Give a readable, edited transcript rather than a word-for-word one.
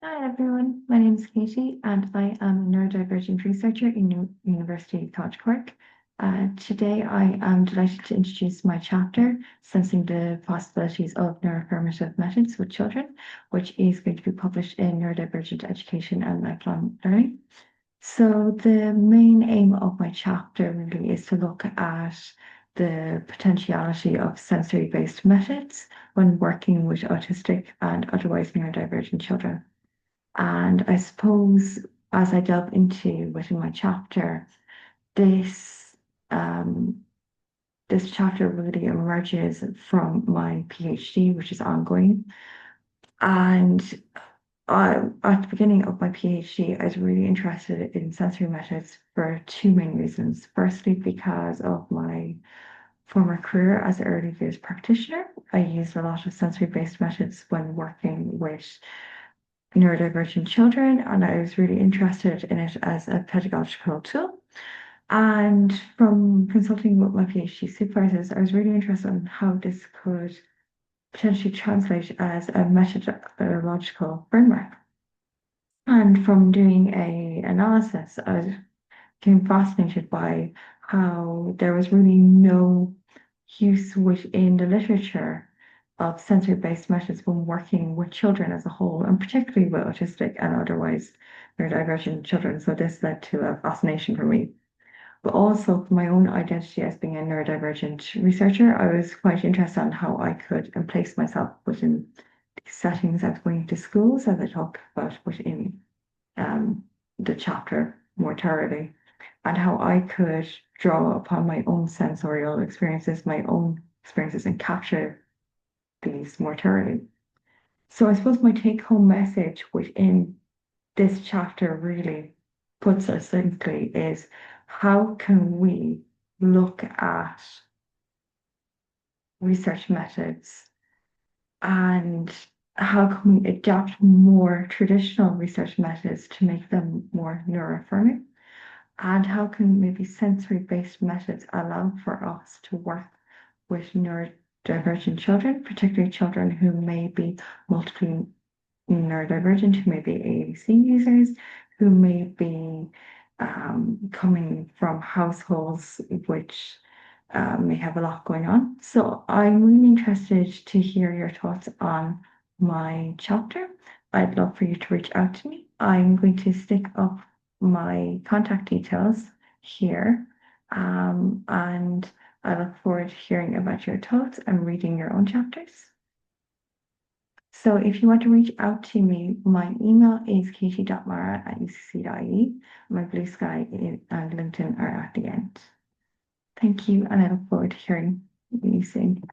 Hi everyone, my name is Katie and I am a neurodivergent researcher in University College Cork. Today I am delighted to introduce my chapter, Sensing the Possibilities of Neuro-affirmative Methods with Children, which is going to be published in Neurodivergent Education and Lifelong Learning. So the main aim of my chapter really is to look at the potentiality of sensory-based methods when working with autistic and otherwise neurodivergent children. And I suppose as I delve into within my chapter, this um, this chapter really emerges from my PhD, which is ongoing. And at the beginning of my PhD, I was really interested in sensory methods for two main reasons. Firstly, because of my former career as an early years practitioner, I used a lot of sensory-based methods when working with neurodivergent children, and I was really interested in it as a pedagogical tool. And from consulting with my PhD supervisors, I was really interested in how this could potentially translate as a methodological framework. And from doing a analysis, I became fascinated by how there was really no use within the literature of sensory-based methods when working with children as a whole, and particularly with autistic and otherwise neurodivergent children. So this led to a fascination for me. But also for my own identity as being a neurodivergent researcher, I was quite interested in how I could place myself within these settings as going to schools, as I talk about within the chapter more thoroughly, and how I could draw upon my own sensorial experiences, my own experiences, and capture these more thoroughly. So I suppose my take-home message within this chapter really puts succinctly is how can we look at research methods and how can we adapt more traditional research methods to make them more neuroaffirming? And how can maybe sensory-based methods allow for us to work with neurodivergent children, particularly children who may be multiply neurodivergent, who may be AAC users, who may be coming from households which may have a lot going on. So I'm really interested to hear your thoughts on my chapter. I'd love for you to reach out to me. I'm going to stick up my contact details here. And I look forward to hearing about your thoughts and reading your own chapters. So if you want to reach out to me, my email is katie.marah@ucc.ie. My Blue Sky and LinkedIn are at the end. Thank you, and I look forward to hearing you soon.